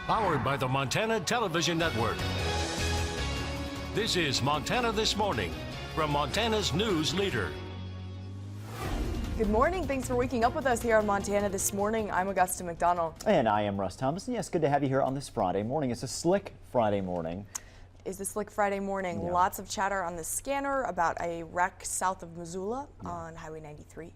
Powered by the Montana Television Network. This is Montana This Morning from Montana's news leader. Good morning. Thanks for waking up with us here on Montana This Morning. I'm Augusta McDonald. And I am Russ Thomas. And yes, good to have you here on this Friday morning. It's a slick Friday morning. Is a slick Friday morning. Yeah. Lots of chatter on the scanner about a wreck south of Missoula on Highway 93.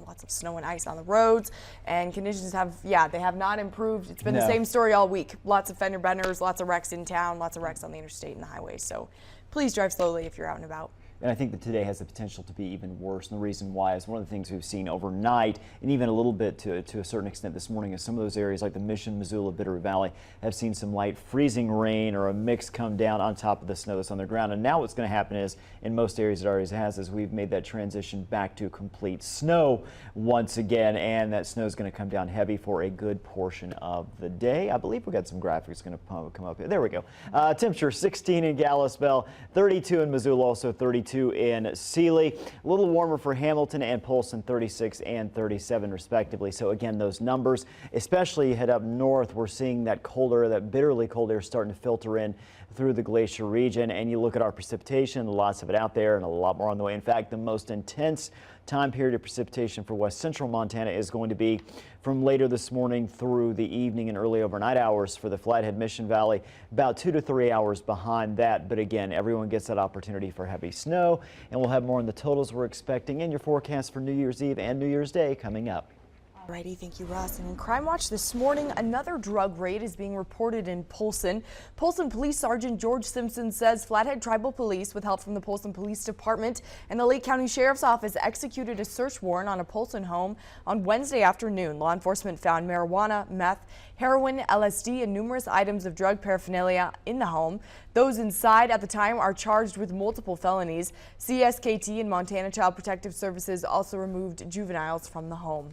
Lots of snow and ice on the roads, and conditions they have not improved. It's been the same story all week. Lots of fender benders, lots of wrecks in town, lots of wrecks on the interstate and the highway. So please drive slowly if you're out and about. And I think that today has the potential to be even worse. And the reason why is one of the things we've seen overnight, and even a little bit to a certain extent this morning, is some of those areas like the Mission, Missoula, Bitterroot Valley have seen some light freezing rain or a mix come down on top of the snow that's on the ground. And now what's going to happen is, in most areas it already has, is we've made that transition back to complete snow once again. And that snow is going to come down heavy for a good portion of the day. I believe we've got some graphics going to come up here. There we go. Temperature 16 in Kalispell, 32 in Missoula, also 32 in Sealy. A little warmer for Hamilton and Polson, 36 and 37 respectively. So again, those numbers, especially head up north, we're seeing that colder, that bitterly cold air starting to filter in through the glacier region. And you look at our precipitation, lots of it out there and a lot more on the way. In fact, the most intense time period of precipitation for west central Montana is going to be from later this morning through the evening and early overnight hours for the Flathead Mission Valley, about 2 to 3 hours behind that. But again, everyone gets that opportunity for heavy snow, and we'll have more on the totals we're expecting in your forecast for New Year's Eve and New Year's Day coming up. Alrighty, thank you, Russ. And in Crime Watch this morning, another drug raid is being reported in Polson. Polson Police Sergeant George Simpson says Flathead Tribal Police, with help from the Polson Police Department and the Lake County Sheriff's Office, executed a search warrant on a Polson home on Wednesday afternoon. Law enforcement found marijuana, meth, heroin, LSD, and numerous items of drug paraphernalia in the home. Those inside at the time are charged with multiple felonies. CSKT and Montana Child Protective Services also removed juveniles from the home.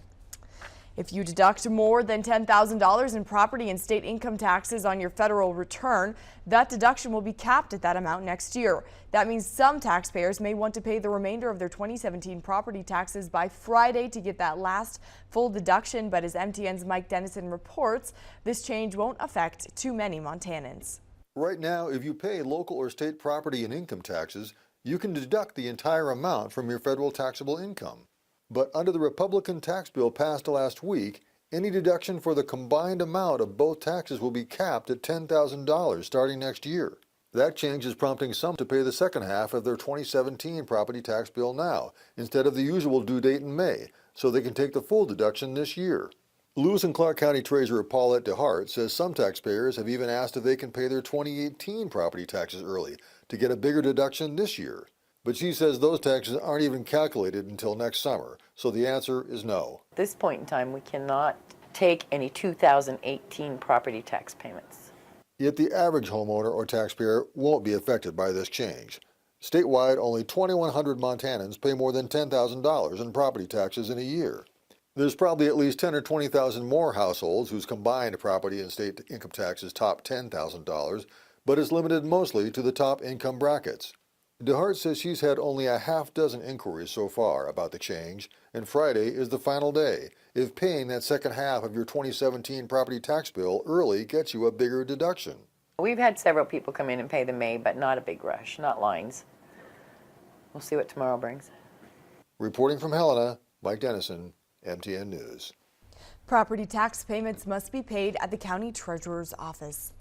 If you deduct more than $10,000 in property and state income taxes on your federal return, that deduction will be capped at that amount next year. That means some taxpayers may want to pay the remainder of their 2017 property taxes by Friday to get that last full deduction. But as MTN's Mike Dennison reports, this change won't affect too many Montanans. Right now, if you pay local or state property and income taxes, you can deduct the entire amount from your federal taxable income. But under the Republican tax bill passed last week, any deduction for the combined amount of both taxes will be capped at $10,000 starting next year. That change is prompting some to pay the second half of their 2017 property tax bill now, instead of the usual due date in May, so they can take the full deduction this year. Lewis and Clark County Treasurer Paulette DeHart says some taxpayers have even asked if they can pay their 2018 property taxes early to get a bigger deduction this year. But she says those taxes aren't even calculated until next summer, so the answer is no. At this point in time, we cannot take any 2018 property tax payments. Yet the average homeowner or taxpayer won't be affected by this change. Statewide, only 2,100 Montanans pay more than $10,000 in property taxes in a year. There's probably at least 10 or 20,000 more households whose combined property and state income taxes top $10,000, but is limited mostly to the top income brackets. DeHart says she's had only a half dozen inquiries so far about the change, and Friday is the final day if paying that second half of your 2017 property tax bill early gets you a bigger deduction. We've had several people come in and pay the May, but not a big rush, not lines. We'll see what tomorrow brings. Reporting from Helena, Mike Dennison, MTN News. Property tax payments must be paid at the county treasurer's office.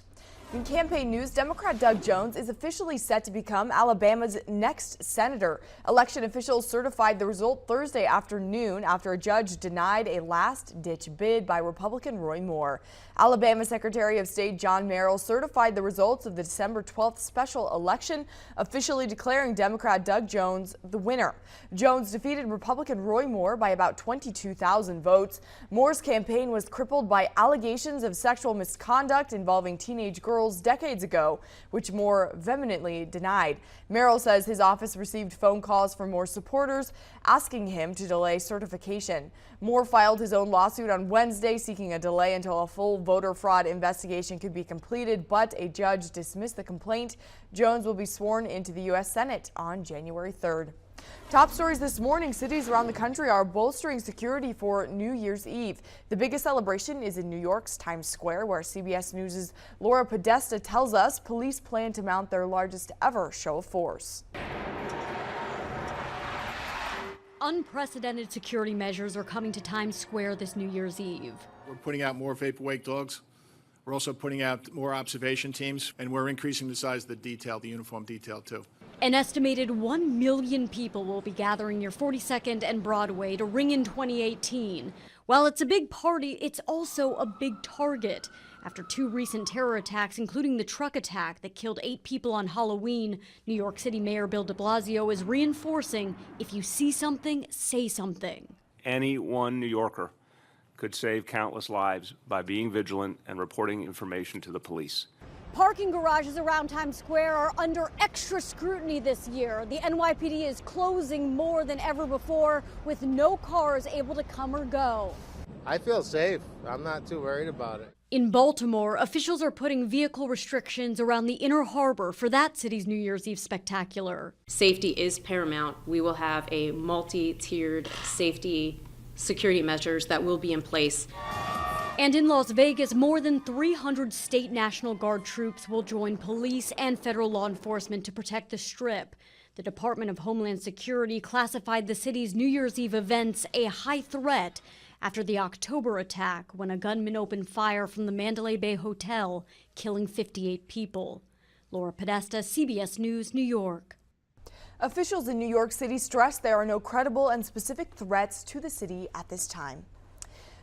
In campaign news, Democrat Doug Jones is officially set to become Alabama's next senator. Election officials certified the result Thursday afternoon after a judge denied a last-ditch bid by Republican Roy Moore. Alabama Secretary of State John Merrill certified the results of the December 12th special election, officially declaring Democrat Doug Jones the winner. Jones defeated Republican Roy Moore by about 22,000 votes. Moore's campaign was crippled by allegations of sexual misconduct involving teenage girls decades ago, which Moore vehemently denied. Merrill says his office received phone calls from Moore supporters asking him to delay certification. Moore filed his own lawsuit on Wednesday, seeking a delay until a full voter fraud investigation could be completed, but a judge dismissed the complaint. Jones will be sworn into the U.S. Senate on January 3rd. Top stories this morning. Cities around the country are bolstering security for New Year's Eve. The biggest celebration is in New York's Times Square, where CBS News' Laura Podesta tells us police plan to mount their largest ever show of force. Unprecedented security measures are coming to Times Square this New Year's Eve. We're putting out more vapor-wake dogs. We're also putting out more observation teams, and we're increasing the size of the detail, the uniform detail, too. An estimated 1 million people will be gathering near 42nd and Broadway to ring in 2018. While it's a big party, it's also a big target. After 2 recent terror attacks, including the truck attack that killed 8 people on Halloween, New York City Mayor Bill de Blasio is reinforcing, if you see something, say something. Any one New Yorker could save countless lives by being vigilant and reporting information to the police. Parking garages around Times Square are under extra scrutiny this year. The NYPD is closing more than ever before, with no cars able to come or go. I feel safe. I'm not too worried about it. In Baltimore, officials are putting vehicle restrictions around the Inner Harbor for that city's New Year's Eve spectacular. Safety is paramount. We will have a multi-tiered safety security measures that will be in place. And in Las Vegas, more than 300 state National Guard troops will join police and federal law enforcement to protect the Strip. The Department of Homeland Security classified the city's New Year's Eve events a high threat after the October attack, when a gunman opened fire from the Mandalay Bay Hotel, killing 58 people. Laura Podesta, CBS News, New York. Officials in New York City stress there are no credible and specific threats to the city at this time.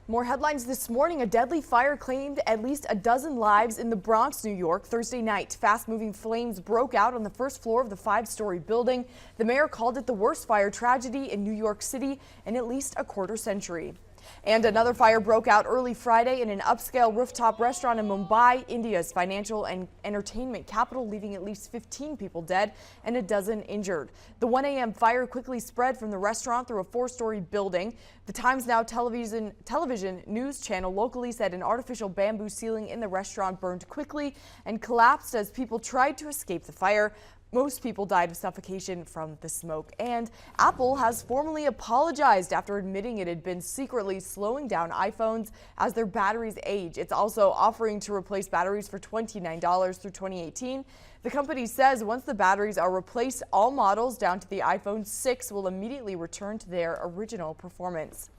More headlines this morning. A deadly fire claimed at least a dozen lives in the Bronx, New York, Thursday night. Fast-moving flames broke out on the first floor of the 5-story building. The mayor called it the worst fire tragedy in New York City in at least a quarter century. And another fire broke out early Friday in an upscale rooftop restaurant in Mumbai, India's financial and entertainment capital, leaving at least 15 people dead and a dozen injured. The 1 a.m. fire quickly spread from the restaurant through a 4-story building. The Times Now television news channel locally said an artificial bamboo ceiling in the restaurant burned quickly and collapsed as people tried to escape the fire. Most people died of suffocation from the smoke. And Apple has formally apologized after admitting it had been secretly slowing down iPhones as their batteries age. It's also offering to replace batteries for $29 through 2018. The company says once the batteries are replaced, all models down to the iPhone 6 will immediately return to their original performance.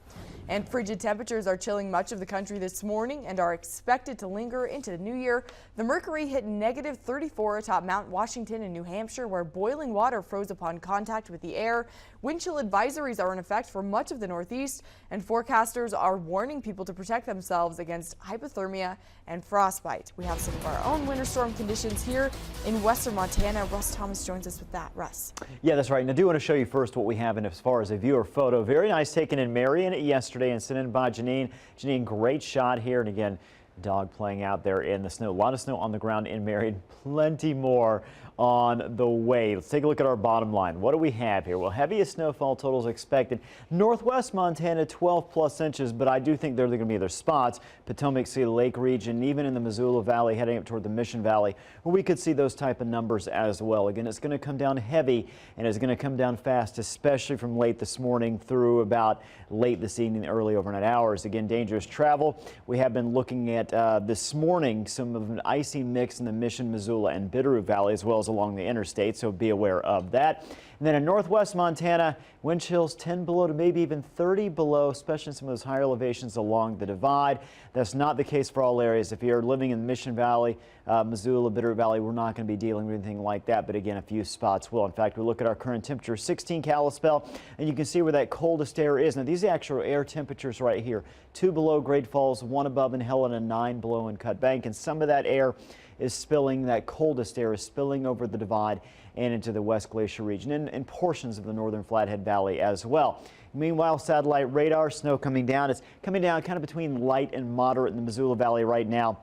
And frigid temperatures are chilling much of the country this morning and are expected to linger into the new year. The mercury hit negative 34 atop Mount Washington in New Hampshire, where boiling water froze upon contact with the air. Wind chill advisories are in effect for much of the Northeast, and forecasters are warning people to protect themselves against hypothermia and frostbite. We have some of our own winter storm conditions here in western Montana. Russ Thomas joins us with that. Russ. Yeah, that's right. And I do want to show you first what we have in as far as a viewer photo. Very nice, taken in Marion yesterday and sent in by Janine. Janine, great shot here. And again, dog playing out there in the snow. A lot of snow on the ground in Marion. Plenty more on the way. Let's take a look at our bottom line. What do we have here? Well, heaviest snowfall totals expected. Northwest Montana, 12+ inches, but I do think there are going to be other spots. Potomac City Lake region, even in the Missoula Valley, heading up toward the Mission Valley, where we could see those type of numbers as well. Again, it's going to come down heavy, and it's going to come down fast, especially from late this morning through about late this evening, early overnight hours. Again, dangerous travel. We have been looking at this morning some of an icy mix in the Mission, Missoula, and Bitterroot Valley, as well as along the interstate, so be aware of that. And then in northwest Montana, wind chills 10 below to maybe even 30 below, especially in some of those higher elevations along the divide. That's not the case for all areas. If you're living in Mission Valley, Missoula, Bitterroot Valley, we're not going to be dealing with anything like that, but again, a few spots will. In fact, we look at our current temperature, 16 Kalispell, and you can see where that coldest air is. Now, these are actual air temperatures right here. 2 below Great Falls, 1 above in Helena, 9 below in Cut Bank, and some of that air is spilling, that coldest air is spilling over the divide and into the West Glacier region and portions of the northern Flathead Valley as well. Meanwhile, satellite radar, snow coming down. It's coming down kind of between light and moderate in the Missoula Valley right now.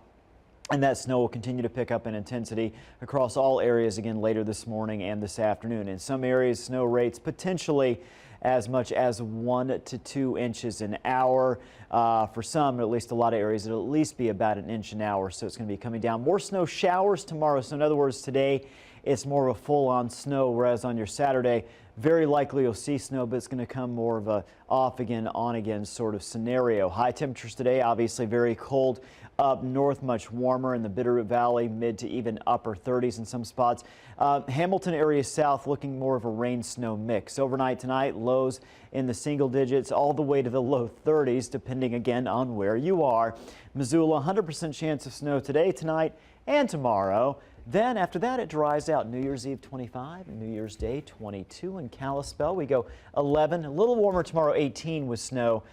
And that snow will continue to pick up in intensity across all areas again later this morning and this afternoon. In some areas, snow rates potentially as much as 1 to 2 inches an hour. For some, at least a lot of areas, it'll at least be about 1 inch an hour. So it's going to be coming down. More snow showers tomorrow. So in other words, today it's more of a full-on snow, whereas on your Saturday, very likely you'll see snow, but it's going to come more of a off again, on again sort of scenario. High temperatures today, obviously very cold. Up north, much warmer in the Bitterroot Valley, mid to even upper 30s in some spots. Hamilton area south looking more of a rain-snow mix. Overnight tonight, lows in the single digits all the way to the low 30s, depending again on where you are. Missoula, 100% chance of snow today, tonight, and tomorrow. Then after that, it dries out. New Year's Eve 25 and New Year's Day 22. In Kalispell, we go 11, a little warmer tomorrow, 18 with snow.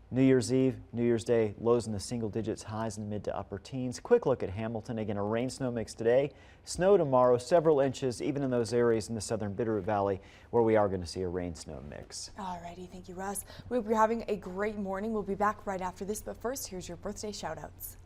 New Year's Eve, New Year's Day, lows in the single digits, highs in the mid to upper teens. Quick look at Hamilton. Again, a rain-snow mix today. Snow tomorrow, several inches, even in those areas in the southern Bitterroot Valley where we are going to see a rain-snow mix. Alrighty, thank you, Russ. We hope you're having a great morning. We'll be back right after this, but first, here's your birthday shout-outs.